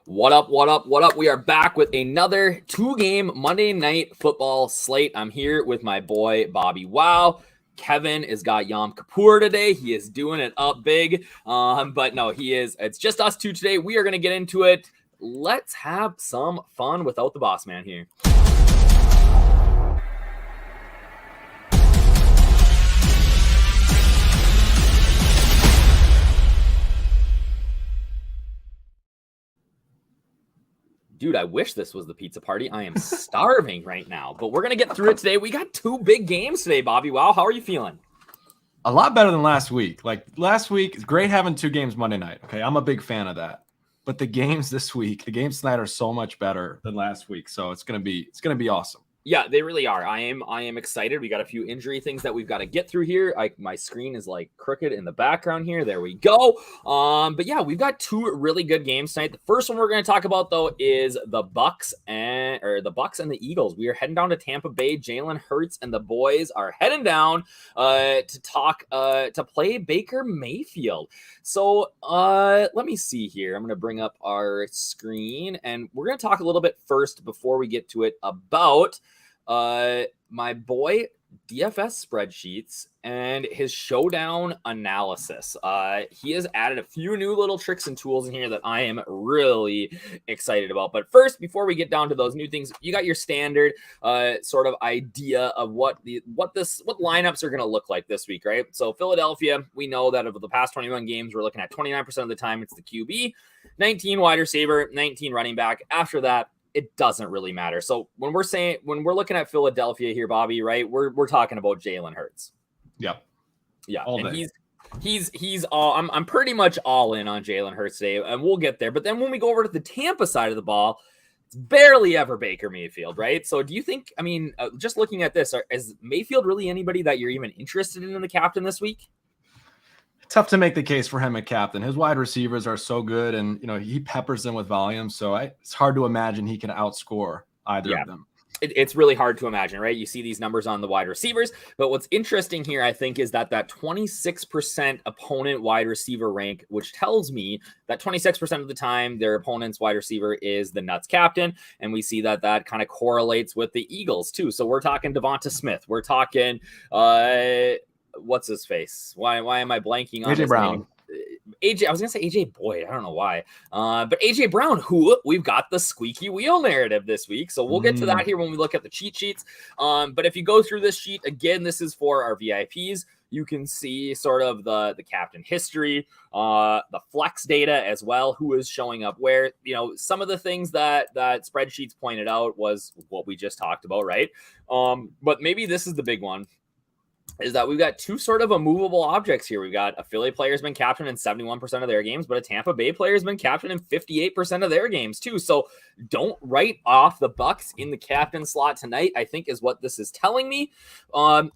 What up, what up, what up? We are back with another 2-game Monday Night Football slate. I'm here with my boy, Bobbywow. Kevin has got Yom Kippur today. He is doing it up big. But no, it's just us two today. We are going to get into it. Let's have some fun without the boss man here. Dude, I wish this was the pizza party. I am starving right now, but we're going to get through it today. We got 2 big games today, Bobbywow. How are you feeling? A lot better than last week. Like last week, it's great having 2 games Monday night. Okay, I'm a big fan of that. But the games this week, the games tonight are so much better than last week. So it's gonna be awesome. Yeah, they really are. I am excited. We got a few injury things that we've got to get through here. My screen is like crooked in the background here. There we go. But yeah, we've got 2 really good games tonight. The first one we're going to talk about though is the Bucs and the Eagles. We are heading down to Tampa Bay. Jalen Hurts and the boys are heading down to play Baker Mayfield. So let me see here. I'm going to bring up our screen and we're going to talk a little bit first before we get to it about my boy DFS spreadsheets and his Showdown analysis. He has added a few new little tricks and tools in here that I am really excited about. But first, before we get down to those new things, you got your standard sort of idea of what lineups are going to look like this week, right? So Philadelphia, we know that over the past 21 games, we're looking at 29% of the time it's the QB, 19 wide receiver, 19 running back. After that, it doesn't really matter. So when we're looking at Philadelphia here, Bobby, right? We're talking about Jalen Hurts. Yeah. All and day. He's all I'm pretty much all in on Jalen Hurts today, and we'll get there. But then when we go over to the Tampa side of the ball, it's barely ever Baker Mayfield, right? So do you think, just looking at this, is Mayfield really anybody that you're even interested in the captain this week? Tough to make the case for him at captain. His wide receivers are so good, and he peppers them with volume. So it's hard to imagine he can outscore either of them. It's really hard to imagine, right? You see these numbers on the wide receivers, but what's interesting here, I think, is that 26% opponent wide receiver rank, which tells me that 26% of the time their opponent's wide receiver is the Nuts captain, and we see that kind of correlates with the Eagles too. So we're talking Devonta Smith, we're talking what's his face? Why am I blanking on AJ Brown? Name? I was gonna say AJ Boyd. I don't know why. But AJ Brown, who we've got the squeaky wheel narrative this week. So we'll get to that here when we look at the cheat sheets. But if you go through this sheet again, this is for our VIPs. You can see sort of the captain history, the flex data as well, who is showing up where. Some of the things that spreadsheets pointed out was what we just talked about, right? But maybe this is the big one. Is that we've got 2 sort of immovable objects here. We've got a Philly player has been captain in 71% of their games, but a Tampa Bay player has been captain in 58% of their games too. So don't write off the Bucs in the captain slot tonight, I think is what this is telling me.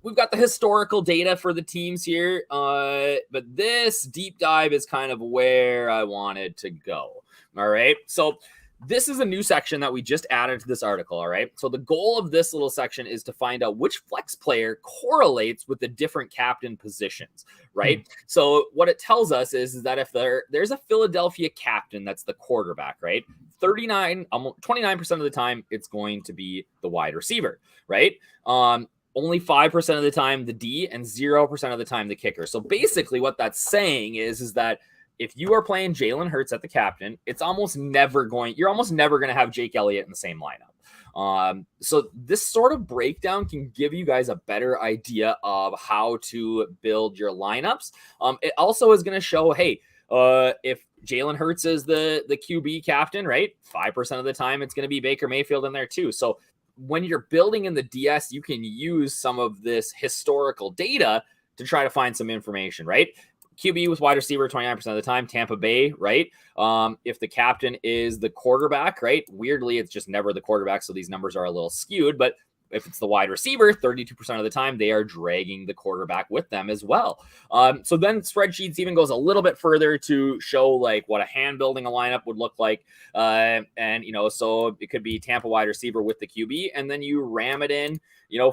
We've got the historical data for the teams here, but this deep dive is kind of where I wanted to go. All right. So this is a new section that we just added to this article, all right? So the goal of this little section is to find out which flex player correlates with the different captain positions, right? So what it tells us is that if there's a Philadelphia captain that's the quarterback, right? 29% of the time, it's going to be the wide receiver, right? Only 5% of the time the D and 0% of the time the kicker. So basically what that's saying is that if you are playing Jalen Hurts at the captain, you're almost never going to have Jake Elliott in the same lineup. So this sort of breakdown can give you guys a better idea of how to build your lineups. It also is going to show, hey, if Jalen Hurts is the QB captain, right? 5% of the time it's going to be Baker Mayfield in there too. So when you're building in the DS, you can use some of this historical data to try to find some information, right? QB with wide receiver 29% of the time, Tampa Bay, right? If the captain is the quarterback, right? Weirdly, it's just never the quarterback, so these numbers are a little skewed, but if it's the wide receiver, 32% of the time, they are dragging the quarterback with them as well. So then spreadsheets even goes a little bit further to show like what a hand building a lineup would look like. So it could be Tampa wide receiver with the QB, and then you ram it in,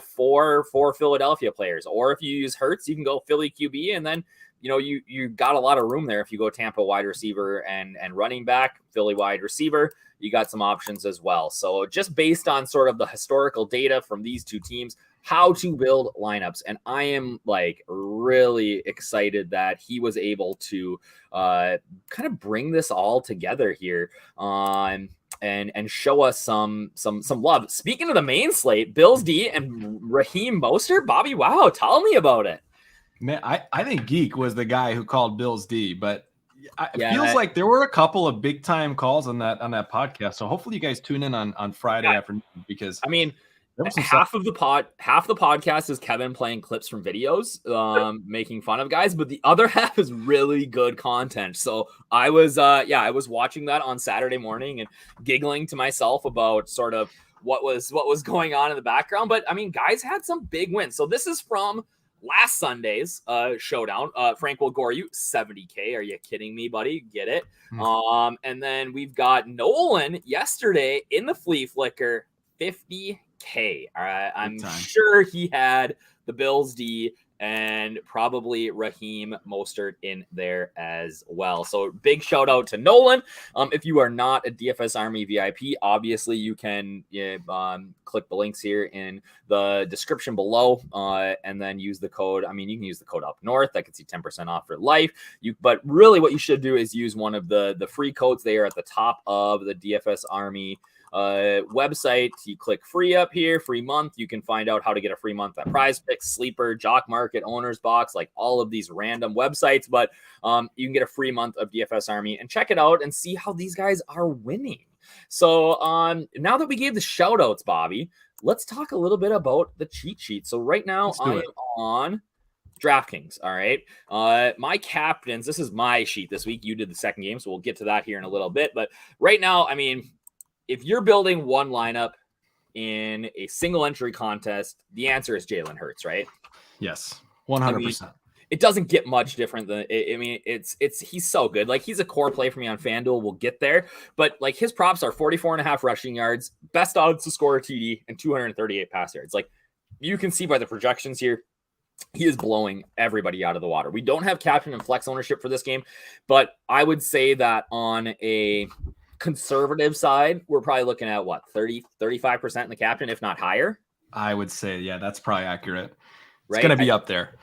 for Philadelphia players. Or if you use Hurts, you can go Philly QB, and then you got a lot of room there. If you go Tampa wide receiver and running back, Philly wide receiver, you got some options as well. So just based on sort of the historical data from these two teams, how to build lineups. And I am like really excited that he was able to kind of bring this all together here on and show us some love. Speaking of the main slate, Bills D and Raheem Mostert, Bobbywow, tell me about it. Man, I think Geek was the guy who called Bills D, but it feels like there were a couple of big time calls on that podcast. So hopefully you guys tune in on Friday afternoon, because I mean, half the podcast is Kevin playing clips from videos, making fun of guys, but the other half is really good content. So I was watching that on Saturday morning and giggling to myself about sort of what was going on in the background. But I mean, guys had some big wins. So this is from last Sunday's showdown. Frank will gore you 70K. Are you kidding me, buddy? Get it? And then we've got Nolan yesterday in the flea flicker, 50K. All right, I'm sure he had the Bills D and probably Raheem Mostert in there as well. So big shout out to Nolan. If you are not a DFS Army VIP, obviously you can click the links here in the description below and then use the code. I mean, you can use the code UpNorth. That gets you 10% off for life. But really what you should do is use one of the free codes there at the top of the DFS Army website. You click free up here, free month. You can find out how to get a free month at Prize Picks, Sleeper, Jock Market, Owner's Box, like all of these random websites. But you can get a free month of DFS Army and check it out and see how these guys are winning. So now that we gave the shout outs, Bobby, let's talk a little bit about the cheat sheet. So right now I am on DraftKings. All right. My captains, this is my sheet this week. You did the second game, so we'll get to that here in a little bit. But right now, I mean, if you're building one lineup in a single entry contest, the answer is Jalen Hurts, right? Yes, 100%. I mean, it doesn't get much different than I mean, he's so good. Like, he's a core play for me on FanDuel. We'll get there, but like his props are 44.5 rushing yards, best odds to score a TD, and 238 pass yards. Like, you can see by the projections here, he is blowing everybody out of the water. We don't have captain and flex ownership for this game, but I would say that on a conservative side, we're probably looking at what, 35% in the captain, if not higher. I would say, yeah, that's probably accurate. Right? It's going to be up there.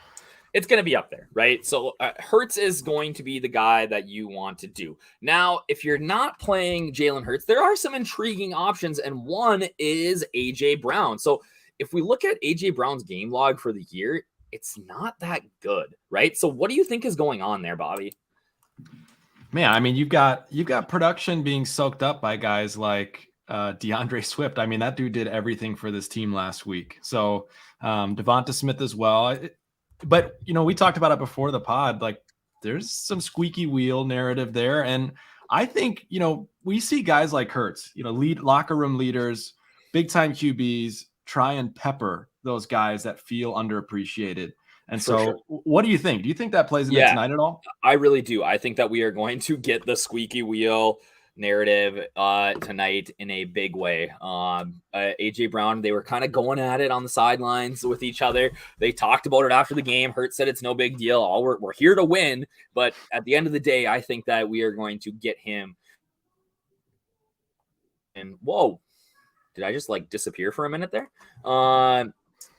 It's going to be up there, right? So Hurts is going to be the guy that you want to do. Now, if you're not playing Jalen Hurts, there are some intriguing options, and one is AJ Brown. So if we look at AJ Brown's game log for the year, it's not that good, right? So what do you think is going on there, Bobby? Man, I mean, you've got production being soaked up by guys like DeAndre Swift. I mean, that dude did everything for this team last week. So Devonta Smith as well. But, you know, we talked about it before the pod. Like, there's some squeaky wheel narrative there. And I think, you know, we see guys like Hurts, you know, locker room leaders, big time QBs, try and pepper those guys that feel underappreciated. And so what do you think? Do you think that plays into tonight at all? I really do. I think that we are going to get the squeaky wheel narrative tonight in a big way. AJ Brown, they were kind of going at it on the sidelines with each other. They talked about it after the game. Hurts said it's no big deal. We're here to win. But at the end of the day, I think that we are going to get him. And whoa, did I just like disappear for a minute there?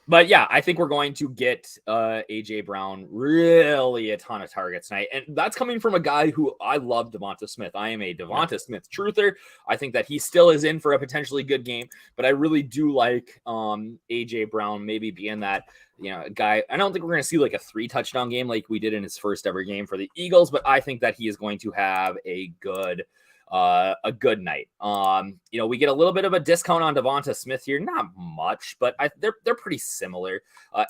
But yeah, I think we're going to get AJ Brown really a ton of targets tonight. And that's coming from a guy who I love, Devonta Smith. I am a Devonta Smith truther. I think that he still is in for a potentially good game, but I really do like AJ Brown maybe being that, you know, guy. I don't think we're going to see like a 3 touchdown game like we did in his first ever game for the Eagles, but I think that he is going to have a good night. You know, we get a little bit of a discount on Devonta Smith here, not much, but they're pretty similar.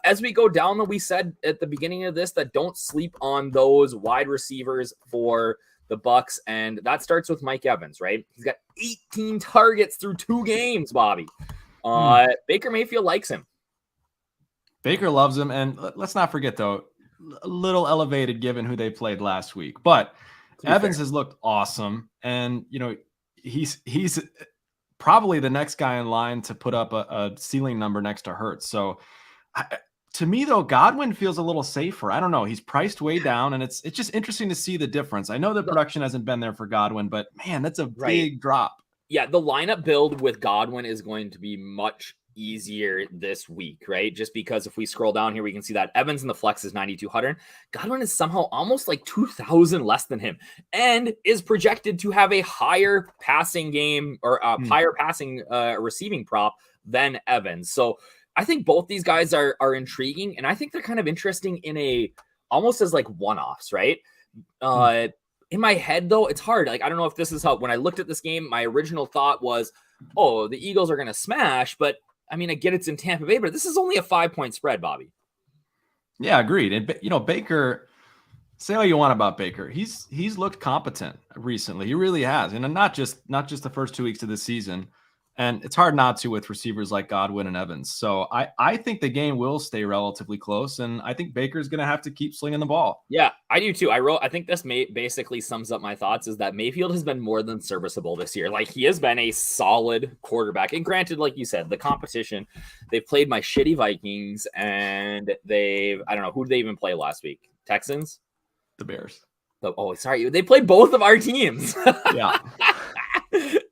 As we go down, though, we said at the beginning of this that don't sleep on those wide receivers for the Bucs, and that starts with Mike Evans, right? He's got 18 targets through 2 games, Bobby. Baker Mayfield likes him. Baker loves him, and let's not forget, though, a little elevated given who they played last week, but Evans has looked awesome, and you know he's probably the next guy in line to put up a ceiling number next to Hurts. So To me, though, Godwin feels a little safer. I don't know. He's priced way down, and it's just interesting to see the difference. I know the production hasn't been there for Godwin, but man, that's a big drop. Yeah, the lineup build with Godwin is going to be much easier this week, right? Just because if we scroll down here, we can see that Evans in the flex is 9,200. Godwin is somehow almost like 2,000 less than him and is projected to have a higher passing game or higher passing receiving prop than Evans. So I think both these guys are intriguing, and I think they're kind of interesting in almost as like one-offs, right? In my head, though, it's hard. Like, I don't know if this is how, when I looked at this game, my original thought was, oh, the Eagles are going to smash, but I mean, I get it's in Tampa Bay, but this is only a 5-point spread, Bobby. Yeah, agreed. And Baker, say all you want about Baker. He's looked competent recently. He really has. And not just the first 2 weeks of the season. And it's hard not to with receivers like Godwin and Evans. So I think the game will stay relatively close, and I think Baker's going to have to keep slinging the ball. Yeah, I do too. I think this basically sums up my thoughts, is that Mayfield has been more than serviceable this year. Like, he has been a solid quarterback. And granted, like you said, the competition, they've played my shitty Vikings, and I don't know, who did they even play last week? Texans? The Bears. Oh, sorry. They played both of our teams. Yeah.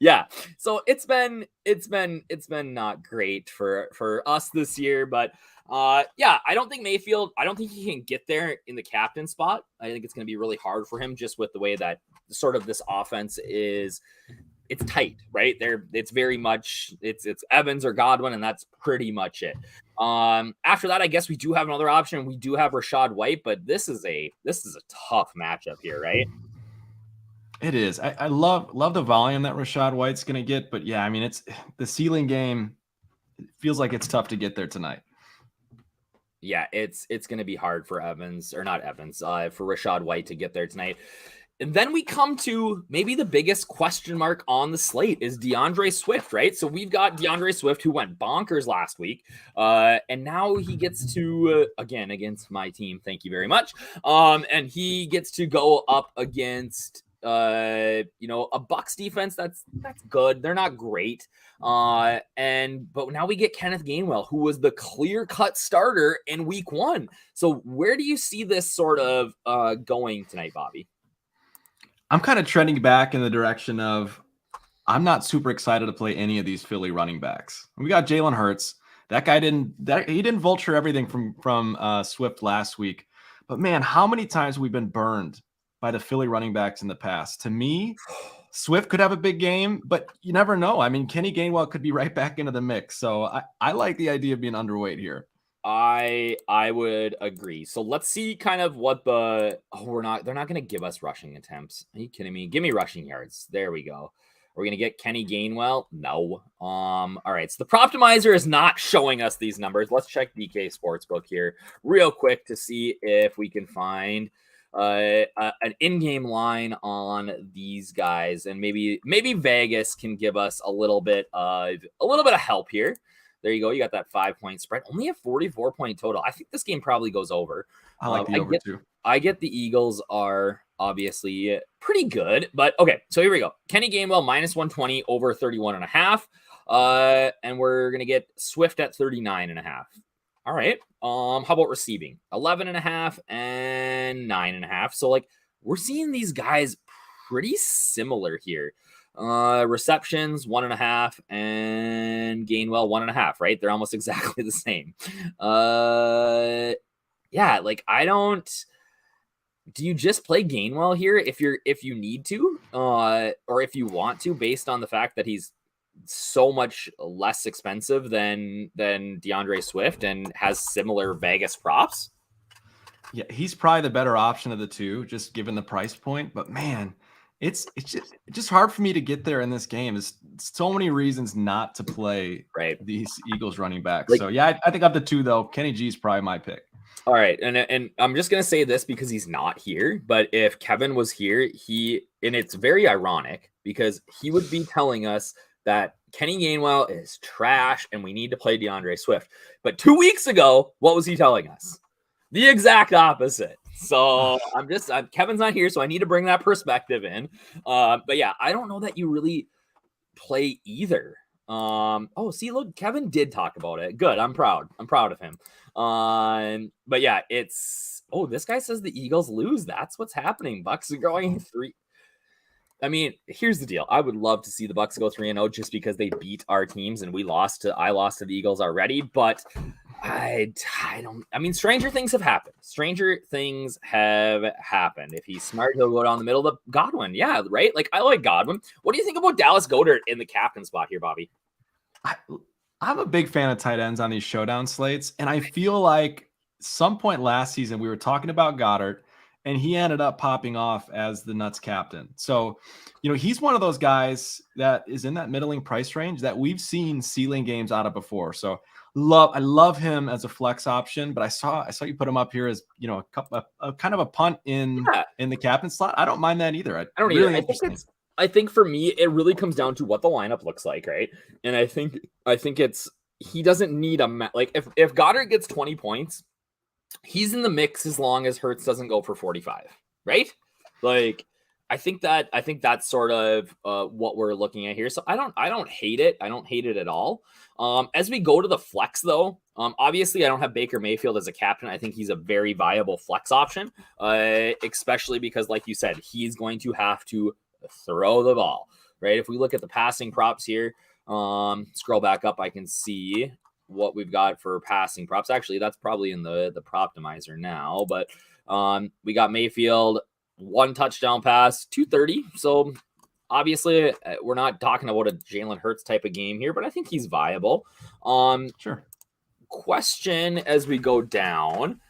Yeah. So it's been not great for us this year, but yeah, I don't think he can get there in the captain spot. I think it's going to be really hard for him, just with the way that sort of this offense is. It's tight, right? It's very much it's Evans or Godwin, and that's pretty much it. After that, I guess we do have another option. We do have Rachaad White, but this is a tough matchup here, right? It is. I love the volume that Rachaad White's going to get, but yeah, I mean, it's the ceiling game. It feels like it's tough to get there tonight. Yeah, it's going to be hard for for Rachaad White to get there tonight. And then we come to maybe the biggest question mark on the slate is DeAndre Swift, right? So we've got DeAndre Swift, who went bonkers last week, and now he gets to, again, against my team, thank you very much, and he gets to go up against a Bucs defense that's good. They're not great. But now we get Kenneth Gainwell, who was the clear-cut starter in week 1. So where do you see this sort of going tonight, Bobby? I'm kind of trending back in the direction of I'm not super excited to play any of these Philly running backs. We got Jalen Hurts. That guy didn't vulture everything from Swift last week. But man, how many times we've been burned by the Philly running backs in the past? To me, Swift could have a big game, but you never know. I mean, Kenny Gainwell could be right back into the mix. So I like the idea of being underweight here. I would agree. So let's see kind of what they're not going to give us rushing attempts. Are you kidding me? Give me rushing yards. There we go. We're going to get Kenny Gainwell. No. All right. So the Proptimizer is not showing us these numbers. Let's check DK Sportsbook here real quick to see if we can find an in-game line on these guys, and maybe Vegas can give us a little bit of help here. There you go. You got that 5-point spread, only a 44-point total. I think this game probably goes over. I like the over too. I get the Eagles are obviously pretty good, but okay. So here we go. Kenny Gainwell -120 over 31.5. And we're going to get Swift at 39.5. All right. How about receiving? 11.5 and 9.5. So like we're seeing these guys pretty similar here. Receptions 1.5 and Gainwell 1.5, right? They're almost exactly the same. Yeah, like do you just play Gainwell here if you need to, or if you want to, based on the fact that he's so much less expensive than DeAndre Swift and has similar Vegas props? Yeah, he's probably the better option of the two, just given the price point. But man, it's just hard for me to get there in this game. There's so many reasons not to play these Eagles running backs. So yeah, I think of the two though, Kenny G is probably my pick. All right, and I'm just gonna say this because he's not here, but if Kevin was here, and it's very ironic because he would be telling us that Kenny Gainwell is trash and we need to play DeAndre Swift. But 2 weeks ago, what was he telling us? The exact opposite. So Kevin's not here, so I need to bring that perspective in. But yeah, I don't know that you really play either See, look, Kevin did talk about it. Good. I'm proud of him. But yeah, this guy says the Eagles lose. That's what's happening. Bucs are going 3. I mean, here's the deal. I would love to see the Bucs go 3-0 just because they beat our teams and I lost to the Eagles already, but I mean, stranger things have happened. If he's smart, he'll go down the middle of Godwin. Yeah, right? Like, I like Godwin. What do you think about Dallas Goedert in the captain spot here, Bobby? I'm a big fan of tight ends on these showdown slates, and I feel like some point last season we were talking about Goddard, and he ended up popping off as the Nuts captain. So, he's one of those guys that is in that middling price range that we've seen ceiling games out of before. So I love him as a flex option, but I saw you put him up here as, a kind of a punt in the captain slot. I don't mind that either. I don't really either. I think for me, it really comes down to what the lineup looks like, right? And I think he doesn't need if Goddard gets 20 points, he's in the mix as long as Hurts doesn't go for 45, right? Like, I think that's sort of what we're looking at here. So I don't hate it. I don't hate it at all. As we go to the flex, though, obviously I don't have Baker Mayfield as a captain. I think he's a very viable flex option, especially because, like you said, he's going to have to throw the ball, right? If we look at the passing props here, scroll back up, I can see what we've got for passing props. Actually, that's probably in the Proptimizer now, but we got Mayfield, 1 touchdown pass, 230. So obviously we're not talking about a Jalen Hurts type of game here, but I think he's viable. Sure. Question as we go down.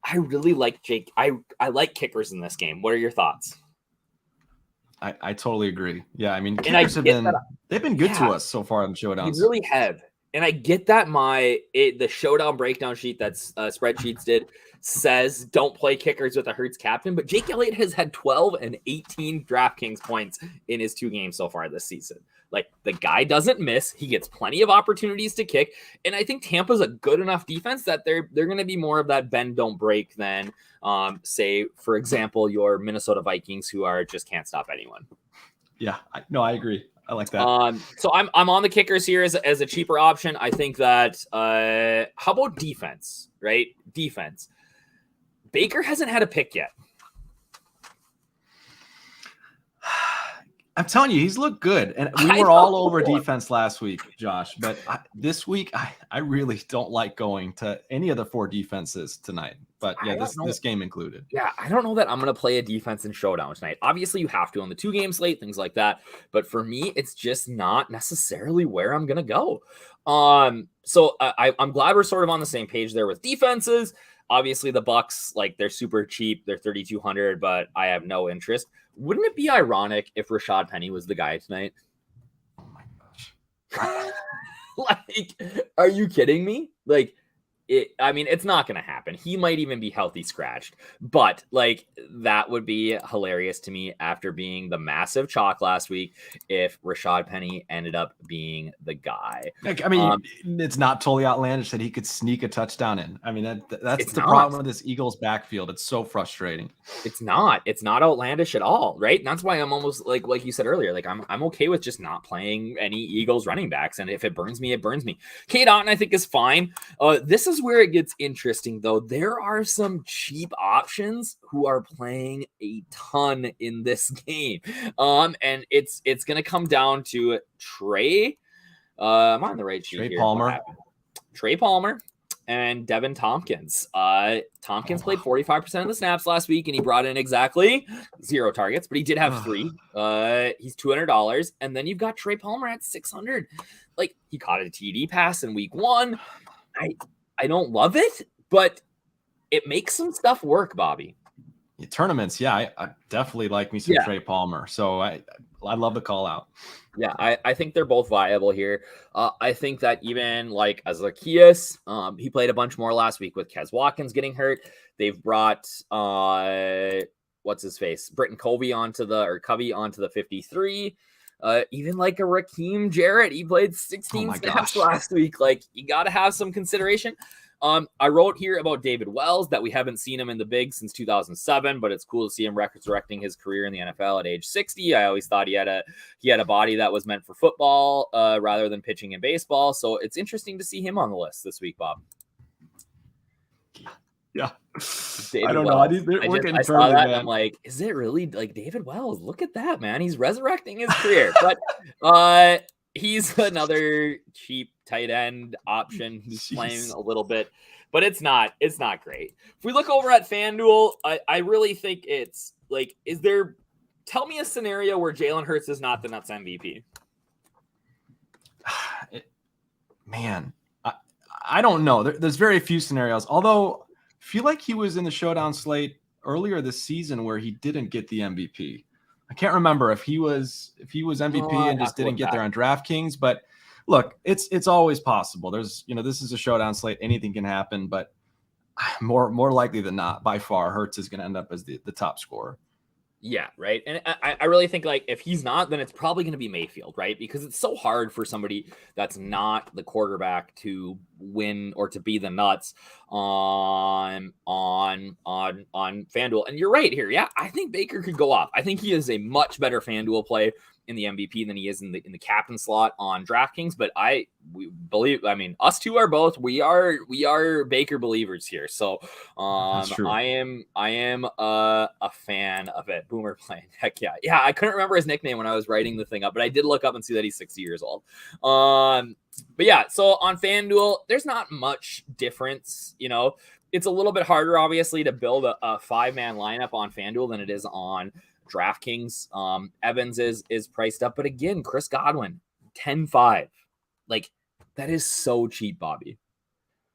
I really like Jake. I like kickers in this game. What are your thoughts? I totally agree. Yeah, I mean, kickers they've been good to us so far in showdowns. They really have. And I get that the showdown breakdown sheet that's spreadsheets did says don't play kickers with a Hurts captain, but Jake Elliott has had 12 and 18 DraftKings points in his 2 games so far this season. Like, the guy doesn't miss. He gets plenty of opportunities to kick. And I think Tampa's a good enough defense that they're going to be more of that bend, don't break than, say, for example, your Minnesota Vikings, who just can't stop anyone. Yeah, I agree. I like that. So I'm on the kickers here as a cheaper option. I think that, how about defense, right? Defense. Baker hasn't had a pick yet. I'm telling you, he's looked good. And we were all over defense last week, Josh. But this week, I really don't like going to any of the 4 defenses tonight. But yeah, this game included. Yeah, I don't know that I'm going to play a defense in showdown tonight. Obviously, you have to on the 2-game slate, things like that. But for me, it's just not necessarily where I'm going to go. So I'm glad we're sort of on the same page there with defenses. Obviously, the Bucs, they're super cheap. They're 3,200, but I have no interest. Wouldn't it be ironic if Rashad Penny was the guy tonight? Oh my gosh. Are you kidding me? It's not going to happen. He might even be healthy scratched, but that would be hilarious to me after being the massive chalk last week if Rashad Penny ended up being the guy. It's not totally outlandish that he could sneak a touchdown in. I mean, that's the problem with this Eagles backfield. It's so frustrating. It's not outlandish at all, right? And that's why I'm almost like you said earlier, I'm okay with just not playing any Eagles running backs. And if it burns me, it burns me. Kate Otten, I think, is fine. This is where it gets interesting, though. There are some cheap options who are playing a ton in this game, and it's going to come down to Trey. I'm on the right sheet here. Trey Palmer and Devin Tompkins. Tompkins played 45% of the snaps last week, and he brought in exactly 0 targets, but he did have 3. He's $200, and then you've got Trey Palmer at $600. He caught a TD pass in week 1. I don't love it, but it makes some stuff work, Bobby. Tournaments, yeah, I definitely like me some Trey Palmer. So I love the call out. Yeah, I think they're both viable here. I think that even as Zacchaeus, he played a bunch more last week with Kez Watkins getting hurt. They've brought what's his face, Britton Covey onto the 53. Even a Raheem Jarrett, he played 16 snaps last week. You got to have some consideration. I wrote here about David Wells that we haven't seen him in the big since 2007, but it's cool to see him resurrecting his career in the NFL at age 60. I always thought he had a body that was meant for football rather than pitching in baseball. So it's interesting to see him on the list this week, Bob. Yeah. David I don't Wells. know. I saw that and I'm like, is it really like David Wells? Look at that, man. He's resurrecting his career. But he's another cheap tight end option who's playing a little bit, but it's not great. If we look over at FanDuel, I really think it's like, tell me a scenario where Jalen Hurts is not the Nuts MVP. Man, I don't know. There's very few scenarios, although I feel like he was in the Showdown slate earlier this season where he didn't get the MVP. I can't remember if he was MVP and just didn't get there on DraftKings, but look, it's always possible. There's, this is a Showdown slate. Anything can happen, but more likely than not, by far, Hurts is going to end up as the top scorer. Yeah, right. And I really think like if he's not, then it's probably going to be Mayfield, right? Because it's so hard for somebody that's not the quarterback to win or to be the Nuts on FanDuel. And you're right here. Yeah, I think Baker could go off. I think he is a much better FanDuel play in the MVP than he is in the captain slot on DraftKings. But we believe, us two are both, we are Baker believers here. So I am a fan of it. Boomer playing. Heck yeah. Yeah. I couldn't remember his nickname when I was writing the thing up, but I did look up and see that he's 60 years old. But yeah, so on FanDuel, there's not much difference. It's a little bit harder, obviously, to build a 5-man lineup on FanDuel than it is on DraftKings. Evans is priced up, but again, Chris Godwin 10-5, like that is so cheap, Bobby.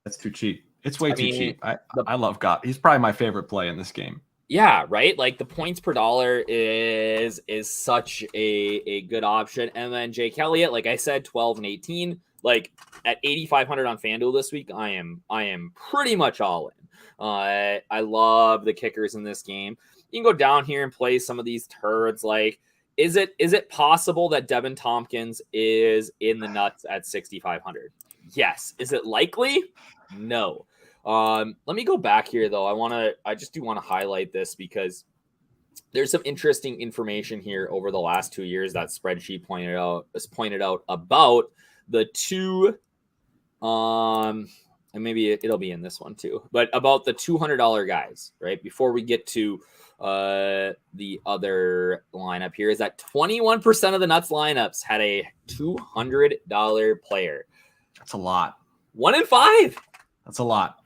That's too cheap. It's way too cheap. I love God. He's probably my favorite play in this game. Yeah, right. Like the points per dollar is such a good option. And then Jake Elliott, like I said, 12 and 18, like at 8,500 on FanDuel this week. I am pretty much all in. I love the kickers in this game. You can go down here and play some of these turds. Like, is it possible that Devin Tompkins is in the Nuts at 6,500? Yes. Is it likely? No. Let me go back here though. I just do want to highlight this because there's some interesting information here over the last 2 years that spreadsheet pointed out about the two, and maybe it'll be in this one too, but about the $200 guys, right? Before we get to the other lineup here, is that 21% of the Nuts lineups had a $200 player. That's a lot. 1 in 5. That's a lot.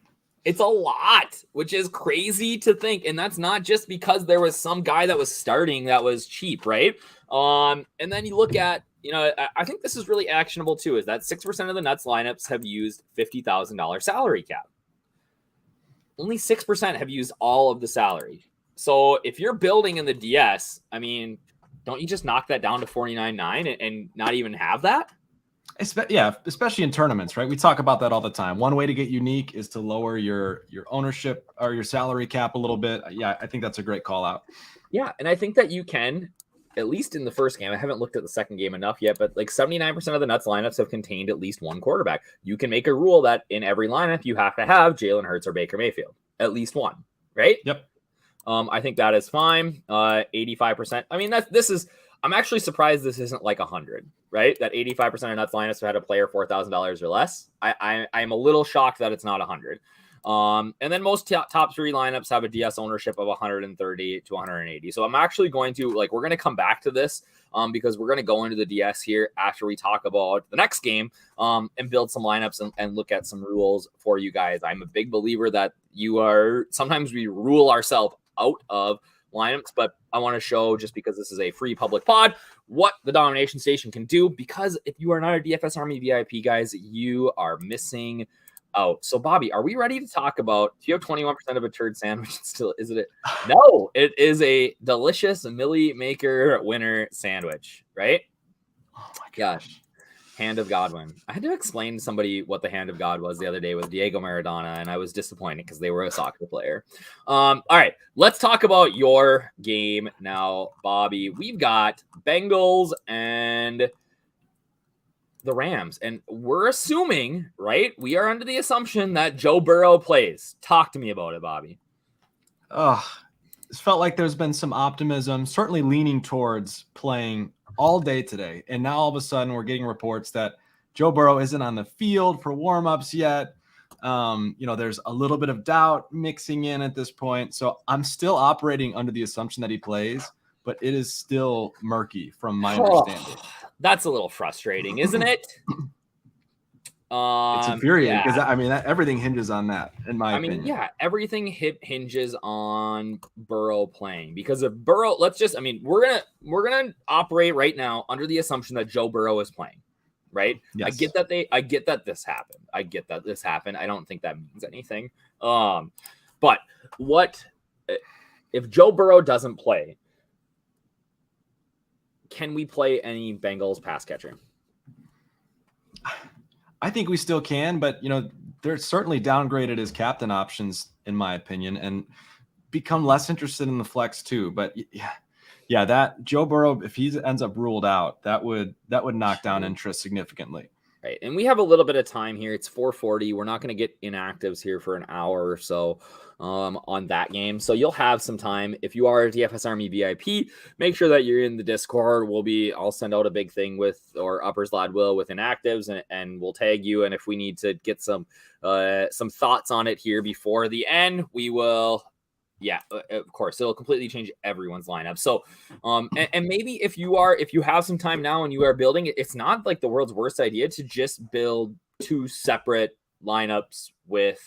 It's a lot, which is crazy to think. And that's not just because there was some guy that was starting that was cheap, right? And then you look at, I think this is really actionable too, is that 6% of the Nuts lineups have used $50,000 salary cap. Only 6% have used all of the salary. So if you're building in the DS, don't you just knock that down to 49.9 and not even have that? Yeah, especially in tournaments, right? We talk about that all the time. One way to get unique is to lower your ownership or your salary cap a little bit. Yeah, I think that's a great call out. Yeah, and I think that you can, at least in the first game, I haven't looked at the second game enough yet, but like 79% of the Nuts lineups have contained at least one quarterback. You can make a rule that in every lineup you have to have Jalen Hurts or Baker Mayfield, at least one, right? Yep. I think that is fine. 85%. I'm actually surprised this isn't like 100, right? That 85% of Nuts lineups have had a player $4,000 or less. I'm a little shocked that it's not 100. And then most top 3 lineups have a DS ownership of 130 to 180. So I'm actually going to we're going to come back to this because we're going to go into the DS here after we talk about the next game and build some lineups and look at some rules for you guys. I'm a big believer that sometimes we rule ourselves out of lineups, but I want to show, just because this is a free public pod, what the Domination Station can do, because if you are not a DFS Army VIP, guys, you are missing out. So Bobby, are we ready to talk about, do you have 21% of a turd sandwich still? Is it? No, it is a delicious Millie Maker winner sandwich, right? Oh my gosh. Hand of Godwin. I had to explain to somebody what the hand of God was the other day with Diego Maradona, and I was disappointed because they were a soccer player. All right, let's talk about your game now, Bobby. We've got Bengals and the Rams, and we're assuming, right? We are under the assumption that Joe Burrow plays. Talk to me about it, Bobby. It's felt like there's been some optimism, certainly leaning towards playing all day today. And now all of a sudden we're getting reports that Joe Burrow isn't on the field for warmups yet. There's a little bit of doubt mixing in at this point. So I'm still operating under the assumption that he plays, but it is still murky from my understanding. That's a little frustrating, isn't it? It's infuriating because everything hinges on that, in my opinion. Yeah, everything hinges on Burrow playing, because if Burrow, we're gonna operate right now under the assumption that Joe Burrow is playing, right? Yes. I get that this happened. I don't think that means anything. But what if Joe Burrow doesn't play? Can we play any Bengals pass catcher? I think we still can, but they're certainly downgraded his captain options, in my opinion, and become less interested in the flex too. But yeah, that Joe Burrow, if he ends up ruled out, that would knock down interest significantly. Right, and we have a little bit of time here. It's 4:40. We're not going to get inactives here for an hour or so on that game. So you'll have some time. If you are a DFS Army VIP, make sure that you're in the Discord. I'll send out a big thing or Uppers Lad will with inactives, and we'll tag you. And if we need to get some thoughts on it here before the end, we will. Yeah, of course, it'll completely change everyone's lineup. So, and maybe if you have some time now and you are building it, it's not like the world's worst idea to just build two separate lineups with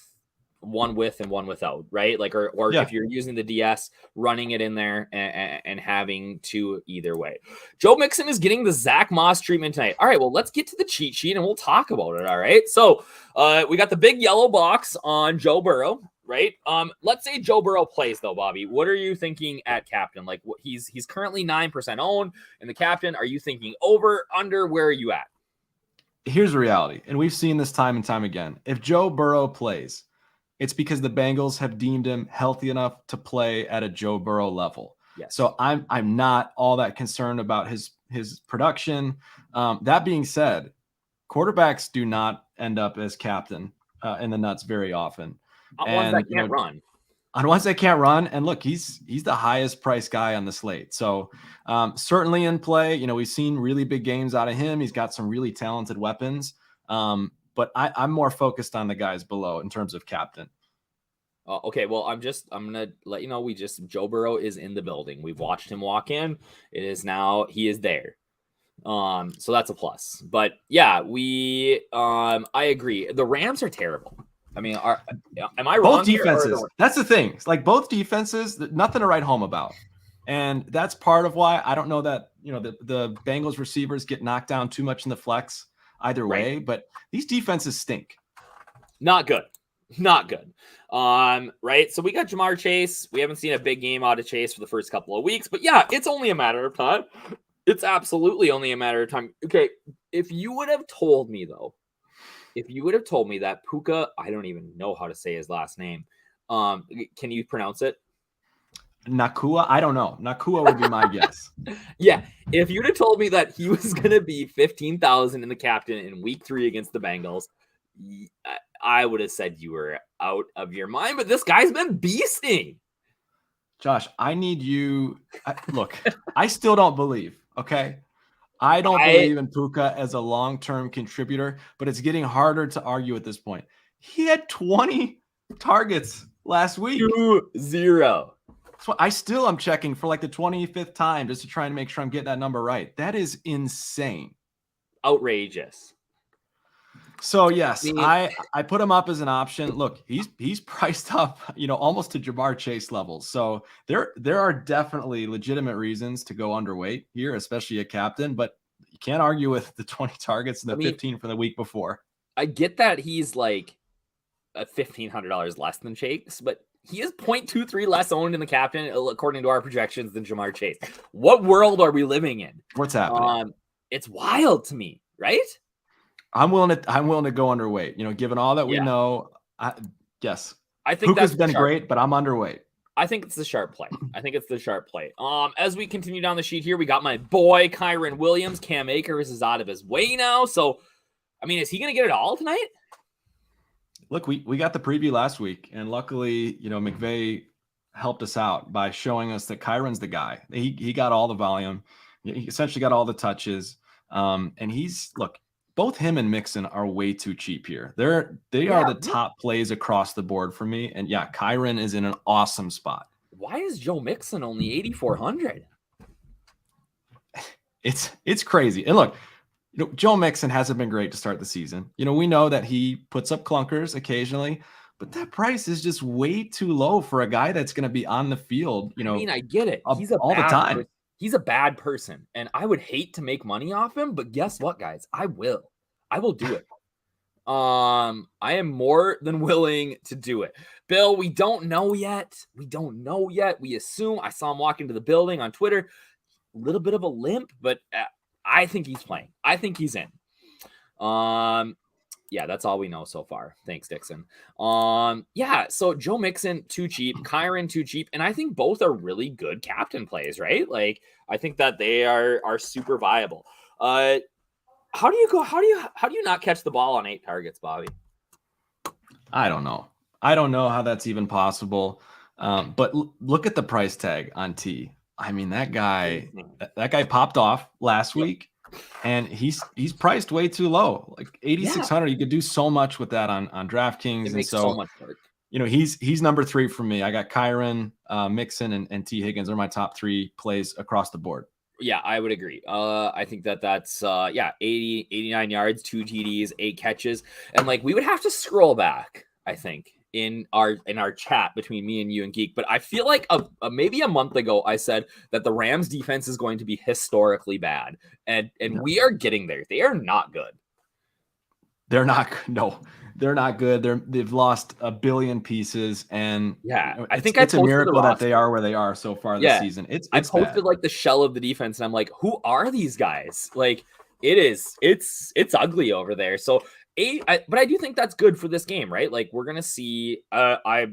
one with and one without, right? Like, or if you're using the DS, running it in there and having two either way. Joe Mixon is getting the Zach Moss treatment tonight. All right, well, let's get to the cheat sheet and we'll talk about it. All right, so we got the big yellow box on Joe Burrow. Right. Let's say Joe Burrow plays though, Bobby. What are you thinking at captain? Like, he's currently 9% owned in the captain. Are you thinking over, under? Where are you at? Here's the reality, and we've seen this time and time again. If Joe Burrow plays, it's because the Bengals have deemed him healthy enough to play at a Joe Burrow level. Yes. So I'm not all that concerned about his production. That being said, quarterbacks do not end up as captain in the nuts very often. On ones that can't run. On ones that can't run. And look, he's the highest price guy on the slate. So certainly in play, we've seen really big games out of him. He's got some really talented weapons. But I'm more focused on the guys below in terms of captain. Okay, well, I'm going to let you know, Joe Burrow is in the building. We've watched him walk in. He is there. So that's a plus. But yeah, I agree. The Rams are terrible. I mean, am I wrong? Both defenses. That's the thing. It's like both defenses, nothing to write home about. And that's part of why I don't know that, the Bengals receivers get knocked down too much in the flex either way, but these defenses stink. Not good. Right. So we got Jamar Chase. We haven't seen a big game out of Chase for the first couple of weeks, but yeah, it's only a matter of time. It's absolutely only a matter of time. Okay. If you would have told me that Puka, I don't even know how to say his last name. Can you pronounce it? Nakua? I don't know. Nakua would be my guess. Yeah. If you'd have told me that he was going to be 15,000 in the captain in week 3 against the Bengals, I would have said you were out of your mind, but this guy's been beasting. Josh, I need you. Look, I still don't believe. Okay. I don't believe in Puka as a long-term contributor, but it's getting harder to argue at this point. He had 20 targets last week. 2-0. So I still am checking for like the 25th time just to try and make sure I'm getting that number right. That is insane. Outrageous. So yes, I put him up as an option. Look, he's priced up, almost to Jamar Chase levels. So there are definitely legitimate reasons to go underweight here, especially a captain, but you can't argue with the 20 targets and the 15 for the week before. I get that he's like $1,500 less than Chase, but he is 0.23 less owned in the captain, according to our projections, than Jamar Chase. What world are we living in? What's happening? It's wild to me, right? I'm willing to go underweight. Given all that we know, yes. I think Puka's been great, but I'm underweight. I think it's the sharp play. As we continue down the sheet here, we got my boy Kyren Williams. Cam Akers is out of his way now. So, I mean, is he going to get it all tonight? Look, we got the preview last week, and luckily, McVay helped us out by showing us that Kyron's the guy. He got all the volume. He essentially got all the touches. And both him and Mixon are way too cheap here. They are the top plays across the board for me. And yeah, Kyren is in an awesome spot. Why is Joe Mixon only 8,400? It's crazy. And look, Joe Mixon hasn't been great to start the season. We know that he puts up clunkers occasionally, but that price is just way too low for a guy that's going to be on the field. I mean, I get it. He's all the time. He's a bad person, and I would hate to make money off him, but guess what, guys? I will do it. I am more than willing to do it. Bill, we don't know yet. We assume. I saw him walk into the building on Twitter. A little bit of a limp, but I think he's playing. I think he's in. Yeah, that's all we know so far. Thanks, Dixon. So Joe Mixon, too cheap. Kyren, too cheap. And I think both are really good captain plays, right? Like, I think that they are super viable. How do you not catch the ball on 8 targets, Bobby? I don't know how that's even possible. But look at the price tag on T. I mean, that guy popped off last week. And he's priced way too low, like 8,600. You could do so much with that on DraftKings. It makes so much work. He's number 3 for me. I got Kyren, Mixon, and T Higgins are my top 3 plays across the board. Yeah, I would agree. I think that's 80, 89 yards, 2 TDs, 8 catches, and like we would have to scroll back, I think, in our chat between me and you and Geek, but I feel like maybe a month ago I said that the Rams defense is going to be historically bad, and we are getting there. They are not good. They're not good. They've lost a billion pieces, and I think it's a miracle that they are where they are so far this season. I posted bad. Like the shell of the defense, and I'm like, who are these guys? Like it's ugly over there. So. But I do think that's good for this game, right? Like we're gonna see. I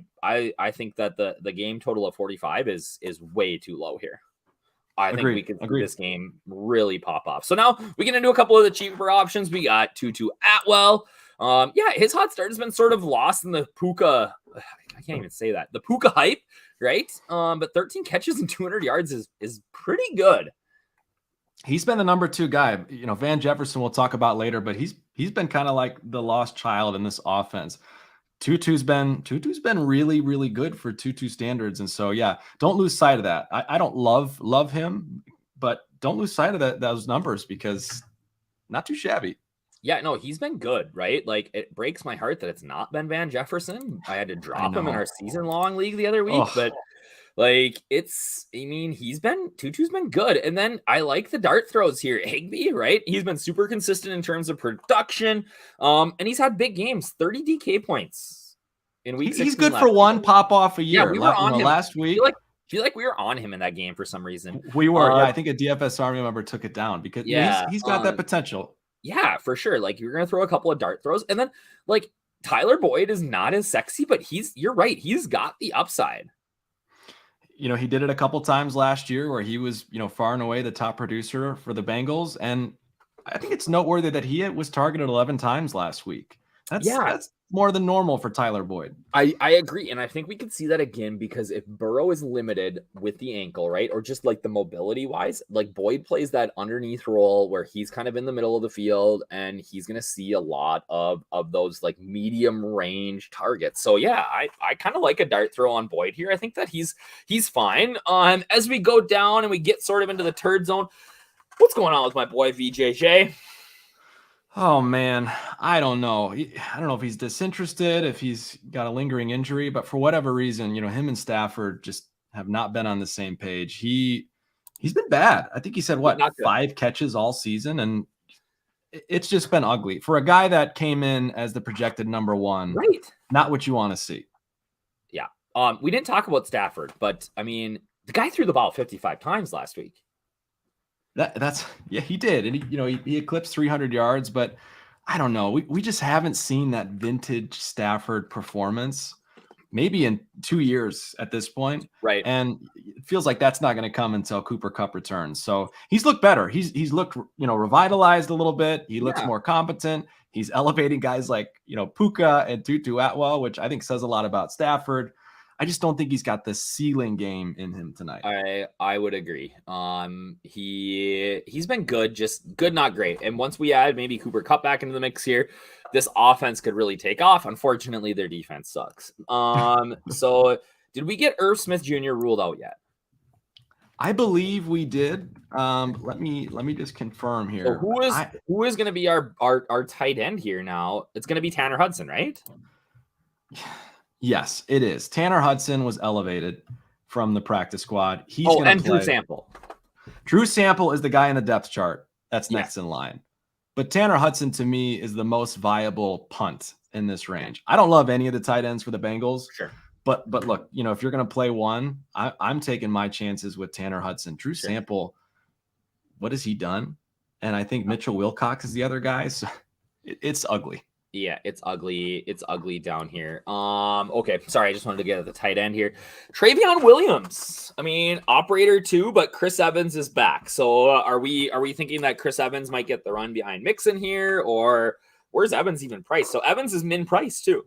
think that the game total of 45 is way too low here. I think we could see this game really pop off. So now we get into a couple of the cheaper options. We got Tutu Atwell. His hot start has been sort of lost in the Puka. I can't even say that. The Puka hype, right? But 13 catches and 200 yards is pretty good. He's been the number 2 guy. Van Jefferson we'll talk about later, but he's been kind of like the lost child in this offense. Tutu's been really, really good for Tutu standards. And so, don't lose sight of that. I don't love him, but don't lose sight of those numbers because not too shabby. Yeah, no, he's been good, right? Like it breaks my heart that it's not been Van Jefferson. I had to drop him in our season-long league the other week, but like Tutu's been good. And then I like the dart throws here. Higbee, right? He's been super consistent in terms of production. And he's had big games, 30 DK points in week 16. He's good for one pop off a year. Yeah, we were on him last week. I feel like we were on him in that game for some reason. We were. I think a DFS Army member took it down because he's got that potential. Yeah, for sure. Like you're going to throw a couple of dart throws. And then like Tyler Boyd is not as sexy, but you're right. He's got the upside. He did it a couple times last year where he was, far and away the top producer for the Bengals. And I think it's noteworthy that he was targeted 11 times last week. That's more than normal for Tyler Boyd. I agree. And I think we could see that again because if Burrow is limited with the ankle, right? Or just like the mobility wise, like Boyd plays that underneath role where he's kind of in the middle of the field and he's going to see a lot of those like medium range targets. So I kind of like a dart throw on Boyd here. I think that he's fine. As we go down and we get sort of into the turd zone, what's going on with my boy VJJ? Oh, man, I don't know. I don't know if he's disinterested, if he's got a lingering injury, but for whatever reason, him and Stafford just have not been on the same page. He's been bad. I think he said, 5 catches all season, and it's just been ugly. For a guy that came in as the projected number 1, right? Not what you want to see. Yeah. We didn't talk about Stafford, but, I mean, the guy threw the ball 55 times last week. He did. And he eclipsed 300 yards, but I don't know. We just haven't seen that vintage Stafford performance. maybe in 2 years at this point. Right. And it feels like that's not going to come until Cooper Kupp returns. So he's looked better. He's looked, revitalized a little bit. He looks more competent. He's elevating guys like, Puka and Tutu Atwell, which I think says a lot about Stafford. I just don't think he's got the ceiling game in him tonight. I would agree. He's been good, just good, not great. And once we add maybe Cooper Kupp back into the mix here, this offense could really take off. Unfortunately, their defense sucks. So did we get Irv Smith Jr. ruled out yet? I believe we did. Let me just confirm here. So who is going to be our tight end here now? It's going to be Tanner Hudson, right? Yes, it is. Tanner Hudson was elevated from the practice squad. He's going to play. Drew Sample. Drew Sample is the guy in the depth chart that's next in line. But Tanner Hudson, to me, is the most viable punt in this range. I don't love any of the tight ends for the Bengals. Sure. But look, if you're going to play one, I'm taking my chances with Tanner Hudson. Drew Sample, what has he done? And I think Mitchell Wilcox is the other guy. So it's ugly. Yeah, it's ugly. It's ugly down here. Okay, sorry, I just wanted to get at the tight end here. Travion Williams. I mean, operator too, but Chris Evans is back. So are we thinking that Chris Evans might get the run behind Mixon here, or where's Evans even priced? So Evans is min price too.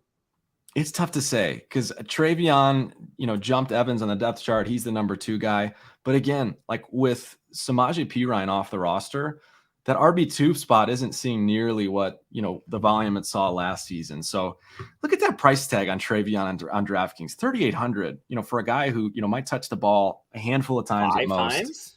It's tough to say because Travion, jumped Evans on the depth chart. He's the number 2 guy. But again, like with Samaje Perine off the roster, that RB2 spot isn't seeing nearly what, the volume it saw last season. So look at that price tag on Travion on DraftKings, 3,800, for a guy who, might touch the ball a handful of times at most. 5 times?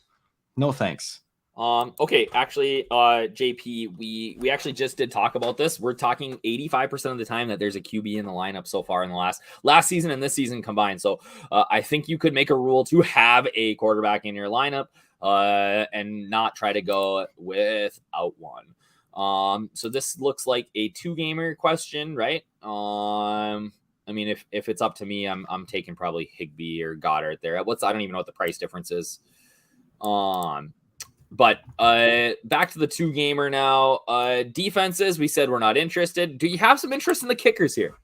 No, thanks. Okay, actually, JP, we actually just did talk about this. We're talking 85% of the time that there's a QB in the lineup so far in the last season and this season combined. So I think you could make a rule to have a quarterback in your lineup and not try to go without one. So this looks like a 2-gamer question, right? I mean, if it's up to me, I'm taking probably Higbee or Goddard there. I don't even know what the price difference is. But back to the 2-gamer now. Defenses, we said we're not interested. Do you have some interest in the kickers here?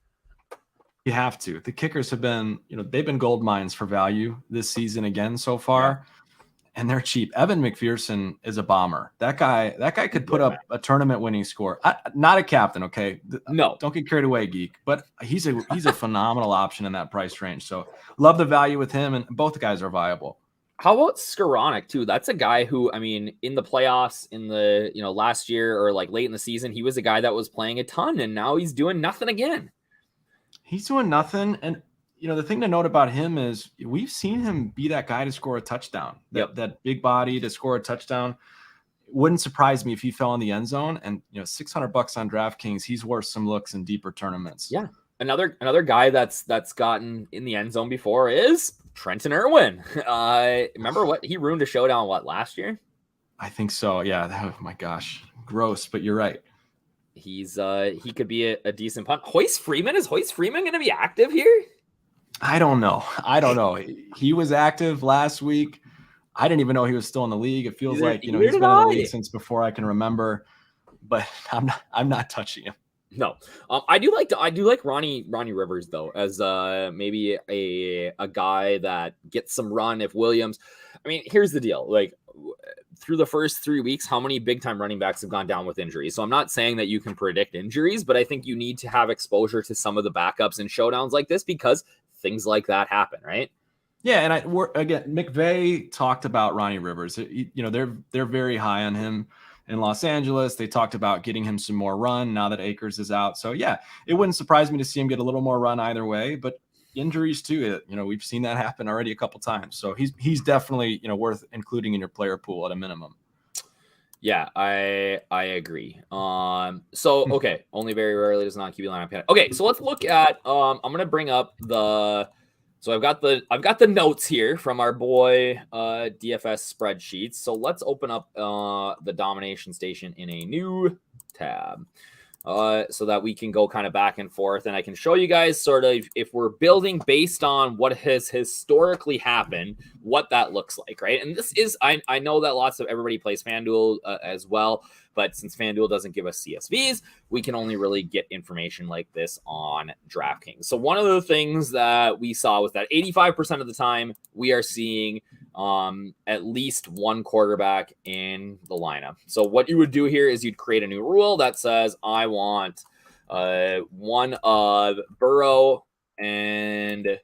You have to. The kickers have been, they've been gold mines for value this season again so far. Yeah. And they're cheap. Evan McPherson is a bomber. That guy could put up a tournament winning score. Not a captain, okay? No. Don't get carried away, Geek. But he's a phenomenal option in that price range. So love the value with him, and both guys are viable. How about Skoranek too? That's a guy who, I mean, in the playoffs in the, last year or like late in the season, he was a guy that was playing a ton, and now he's doing nothing again. He's doing nothing. And, the thing to note about him is we've seen him be that guy to score a touchdown, that big body to score a touchdown. It wouldn't surprise me if he fell in the end zone, and, $600 on DraftKings, he's worth some looks in deeper tournaments. Yeah. Another guy that's gotten in the end zone before is Trenton Irwin. Remember what he ruined a showdown last year? I think so. Yeah. Oh my gosh, gross. But you're right. He could be a decent punt. Hoist Freeman, is Hoist Freeman going to be active here? I don't know. He was active last week. I didn't even know he was still in the league. It feels like he's been in the league since before I can remember. But I'm not touching him. No, I do like Ronnie Rivers though, as maybe a guy that gets some run if Williams. I mean, here's the deal: like through the first 3 weeks, how many big time running backs have gone down with injuries? So I'm not saying that you can predict injuries, but I think you need to have exposure to some of the backups in showdowns like this because things like that happen, right? Yeah, and McVay talked about Ronnie Rivers. They're very high on him. In Los Angeles, they talked about getting him some more run now that Akers is out. So yeah, it wouldn't surprise me to see him get a little more run either way, but injuries too, we've seen that happen already a couple times. So he's definitely, worth including in your player pool at a minimum. Yeah, I agree. So okay, only very rarely does not QB lineup. Okay, so let's look at I'm going to bring up so I've got the notes here from our boy DFS spreadsheets. So let's open up the domination station in a new tab. so that we can go kind of back and forth, and I can show you guys sort of if we're building based on what has historically happened, what that looks like, right? And this is, I know that lots of everybody plays FanDuel as well, but since FanDuel doesn't give us CSVs, we can only really get information like this on DraftKings. So one of the things that we saw was that 85% of the time we are seeing at least one quarterback in the lineup. So what you would do here is you'd create a new rule that says, I want one of Burrow and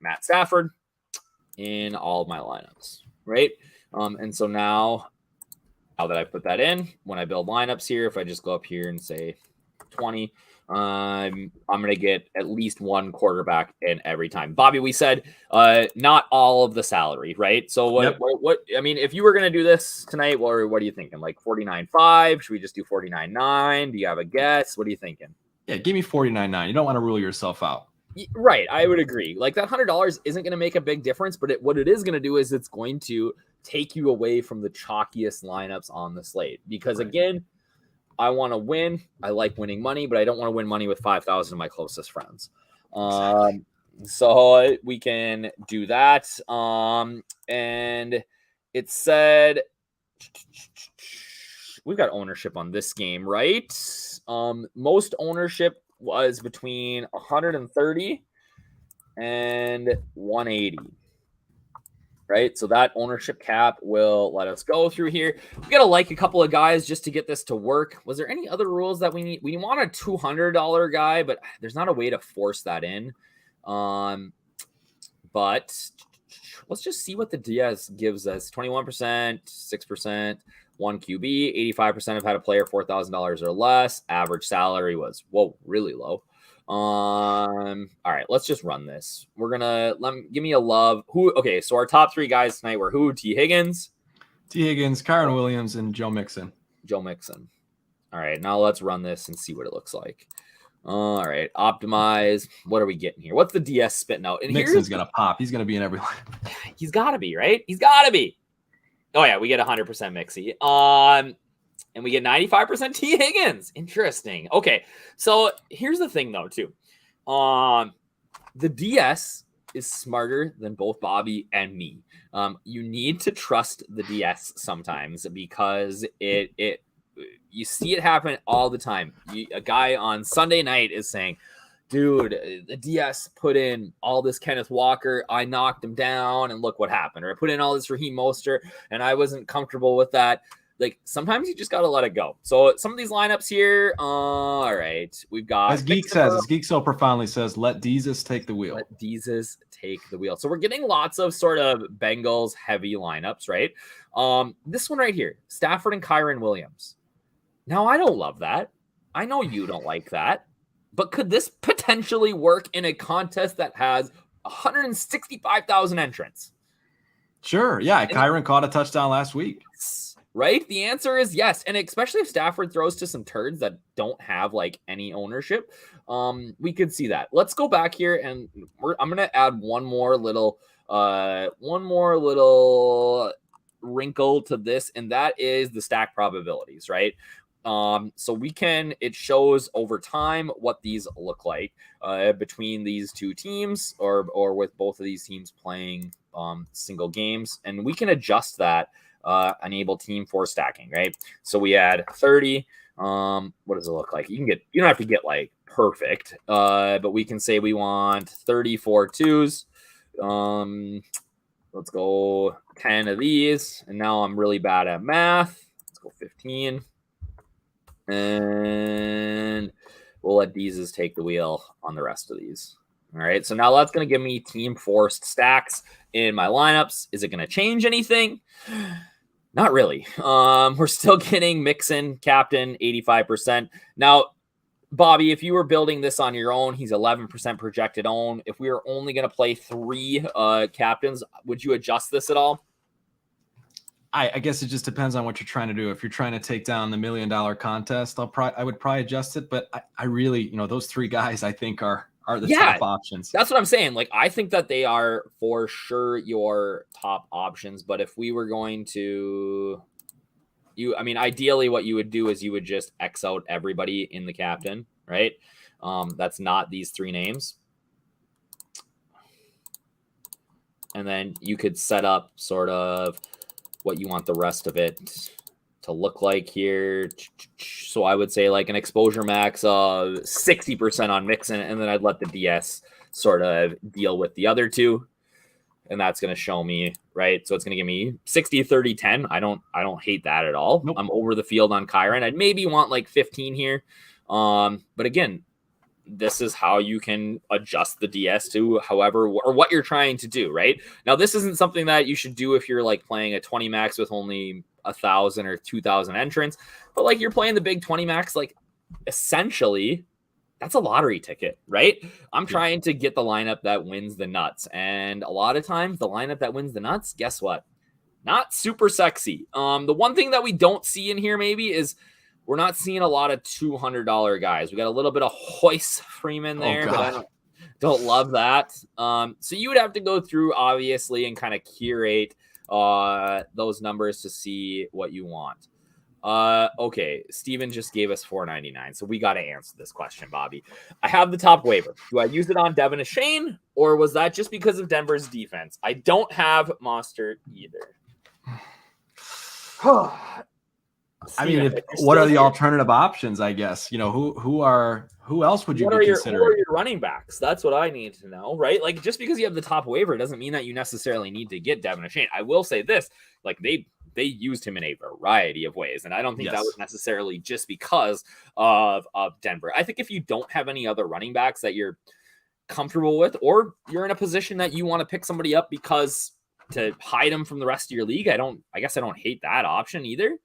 Matt Stafford in all of my lineups, right? And so now that I put that in, when I build lineups here, if I just go up here and say 20, I'm going to get at least one quarterback in every time. Bobby, we said not all of the salary, right? So what I mean, if you were going to do this tonight, what are you thinking? Like 49.5? Should we just do 49.9? Do you have a guess? What are you thinking? Yeah, give me 49.9. You don't want to rule yourself out. Right, I would agree. Like that $100 isn't going to make a big difference, but what it is going to do is it's going to take you away from the chalkiest lineups on the slate. Because again, I want to win. I like winning money, but I don't want to win money with 5,000 of my closest friends. So we can do that. And it said we've got ownership on this game, right? Most ownership was between 130 and 180. Right, so that ownership cap will let us go through here. We got to like a couple of guys just to get this to work. Was there any other rules that we need? We want a $200 guy, but there's not a way to force that in. But let's just see what the DS gives us. 21%, 6%, 1 QB, 85% have had a player $4,000 or less. Average salary was, really low. All right, let's just run this. We're gonna give me a love. Okay, so our top three guys tonight were who? T. Higgins, Kyren Williams, and Joe Mixon. All right, now let's run this and see what it looks like. All right, optimize. What are we getting here? What's the DS spitting out? And Mixon's gonna pop. He's gonna be in every line. He's gotta be, right? He's gotta be. Oh yeah, we get 100% Mixie. And we get 95% T. Higgins. Interesting. Okay, so here's the thing, though, too. The DS is smarter than both Bobby and me. You need to trust the DS sometimes because you see it happen all the time. A guy on Sunday night is saying, dude, the DS put in all this Kenneth Walker. I knocked him down, and look what happened. Or I put in all this Raheem Mostert, and I wasn't comfortable with that. Like, sometimes you just got to let it go. So some of these lineups here, all right, we've got... As Geek so profoundly says, let Jesus take the wheel. Let Jesus take the wheel. So we're getting lots of sort of Bengals heavy lineups, right? This one right here, Stafford and Kyren Williams. Now, I don't love that. I know you don't like that. But could this potentially work in a contest that has 165,000 entrants? Sure, yeah. Kyren caught a touchdown last week. Right? The answer is yes. And especially if Stafford throws to some turds that don't have like any ownership, we could see that. Let's go back here and I'm going to add one more little wrinkle to this. And that is the stack probabilities, right? So it shows over time what these look like between these two teams or with both of these teams playing single games. And we can adjust that. Enable team for stacking, right? So we add 30. What does it look like? You don't have to get like perfect, but we can say we want 34 twos. Let's go 10 of these. And now I'm really bad at math. Let's go 15. And we'll let Deezes take the wheel on the rest of these. All right. So now that's going to give me team forced stacks in my lineups. Is it going to change anything? Not really. We're still getting Mixon, captain, 85%. Now, Bobby, if you were building this on your own, he's 11% projected own. If we were only going to play 3 captains, would you adjust this at all? I guess it just depends on what you're trying to do. If you're trying to take down the $1 million contest, I would probably adjust it. But I really, those 3 guys I think are the top options. That's what I'm saying. Like, I think that they are for sure your top options. But if we were going to I mean, ideally what you would do is you would just X out everybody in the captain, right? That's not these 3 names. And then you could set up sort of what you want the rest of it to look like here. So I would say like an exposure max of 60% on Mixon, and then I'd let the DS sort of deal with the other 2. And that's going to show me, right? So it's going to give me 60, 30, 10. I don't hate that at all. Nope. I'm over the field on Kyron. I'd maybe want like 15 here. But again, this is how you can adjust the DS to however or what you're trying to do, right? Now, this isn't something that you should do if you're like playing a 20 max with only 1,000 or 2,000 entrants, but like you're playing the big 20 max, like essentially that's a lottery ticket, right? I'm trying to get the lineup that wins the nuts. And a lot of times the lineup that wins the nuts, guess what? Not super sexy. The one thing that we don't see in here maybe is we're not seeing a lot of $200 guys. We got a little bit of Hoyce Freeman there, but I don't love that. So you would have to go through obviously and kind of curate those numbers to see what you want. Okay, Steven just gave us $4.99, so we got to answer this question, Bobby. I have the top waiver. Do I use it on Devin Ashane, or was that just because of Denver's defense? I don't have Mostert either. I mean, what are the alternative options? I guess who else would you be considering? Who are your running backs? That's what I need to know, right? Like just because you have the top waiver doesn't mean that you necessarily need to get Devin Ashane. I will say this: like they used him in a variety of ways, and I don't think that was necessarily just because of Denver. I think if you don't have any other running backs that you're comfortable with, or you're in a position that you want to pick somebody up because to hide them from the rest of your league, I guess I don't hate that option either.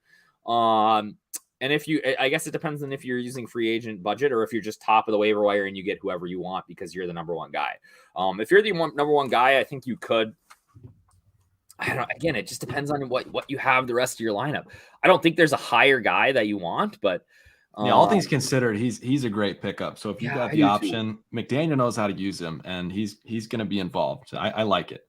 And I guess it depends on if you're using free agent budget or if you're just top of the waiver wire and you get whoever you want because you're the number 1 guy. If you're the number 1 guy, I think you could. I don't know. Again, it just depends on what you have the rest of your lineup. I don't think there's a higher guy that you want, but all things considered, he's a great pickup. So if you got the option, McDaniel knows how to use him, and he's going to be involved. So I like it.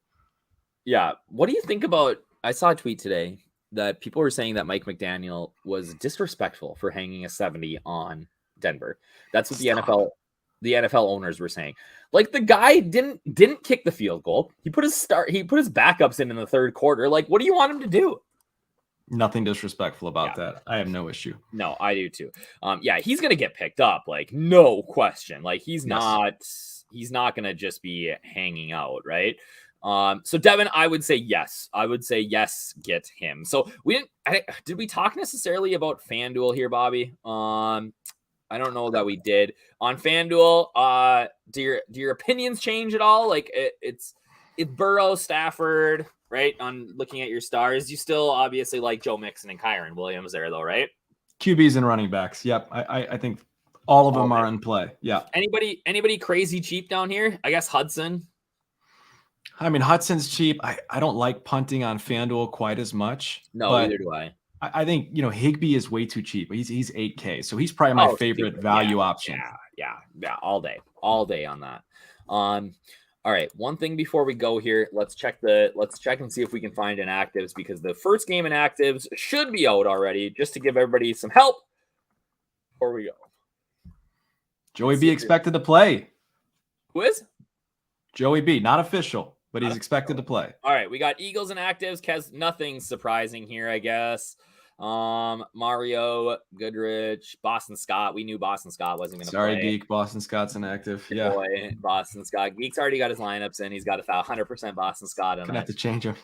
Yeah. What do you think about? I saw a tweet today that people were saying that Mike McDaniel was disrespectful for hanging a 70 on Denver. That's what the NFL owners were saying. Like the guy didn't kick the field goal. He put his backups in the 3rd quarter. Like, what do you want him to do? Nothing disrespectful about that. I have no issue. No, I do too. He's gonna get picked up, like no question. Like he's not gonna just be hanging out, right? So Devin, I would say yes. Get him. So did we talk necessarily about FanDuel here, Bobby? I don't know that we did on FanDuel. Do your opinions change at all? Like it's Burrow, Stafford, right? On looking at your stars, you still obviously like Joe Mixon and Kyron Williams there though, right? QBs and running backs. Yep. I think all of them are in play. Yeah. Anybody crazy cheap down here? I guess Hudson. I mean, Hudson's cheap. I don't like punting on FanDuel quite as much. No, neither do I. I think, Higbee is way too cheap. He's $8K. So he's probably my favorite value option. Yeah. All day on that. All right. One thing before we go here, let's check and see if we can find inactives because the first game inactives should be out already just to give everybody some help. Before we go. Joey B expected to play. Who is? Joey B, not official, but he's expected to play. All right, we got Eagles and actives. Kez, nothing surprising here, I guess. Mario, Goodrich, Boston Scott. We knew Boston Scott wasn't going to play. Sorry, Geek. Boston Scott's inactive. Yeah. Boy, Boston Scott. Geek's already got his lineups in. He's got 100% Boston Scott in. Gonna have to change him.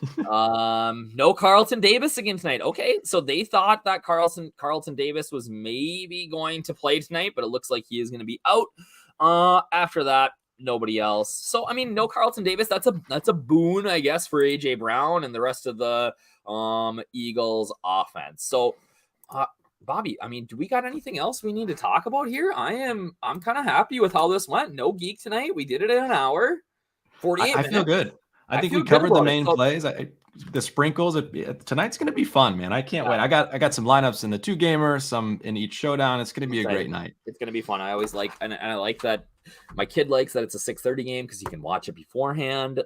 No Carlton Davis again tonight. Okay, so they thought that Carlton Davis was maybe going to play tonight, but it looks like he is going to be out. After that, nobody else. So I mean, no Carlton Davis. That's a boon, I guess, for AJ Brown and the rest of the Eagles offense. So Bobby, I mean, do we got anything else we need to talk about here? I'm kind of happy with how this went. No Geek tonight. We did it in an hour. 48 minutes. I feel good. I think we covered the main plays. the sprinkles. Tonight's going to be fun, man. I can't wait. I got some lineups in the 2-gamer, some in each showdown. It's going to be a great night. It's going to be fun. I always like, and I like that my kid likes that it's a 6:30 game because he can watch it beforehand,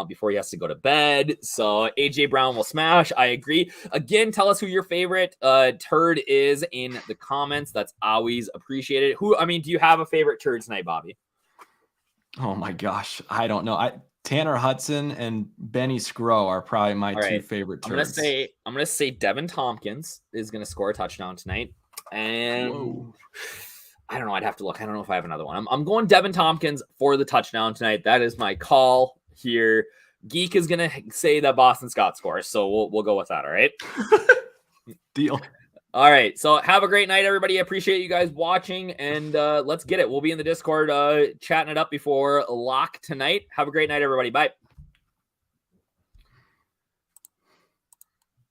before he has to go to bed. So AJ Brown will smash. I agree. Again, tell us who your favorite turd is in the comments. That's always appreciated. Do you have a favorite turd tonight, Bobby? Oh my gosh, I don't know. Tanner Hudson and Benny Scrow are probably my two favorite turds. I'm gonna say Devin Tompkins is gonna score a touchdown tonight, and whoa. I don't know. I'd have to look. I don't know if I have another one. I'm going Devin Tompkins for the touchdown tonight. That is my call here. Geek is gonna say that Boston Scott scores, so we'll go with that. All right. Deal. All right. So have a great night, everybody. I appreciate you guys watching, and let's get it. We'll be in the Discord chatting it up before lock tonight. Have a great night, everybody. Bye.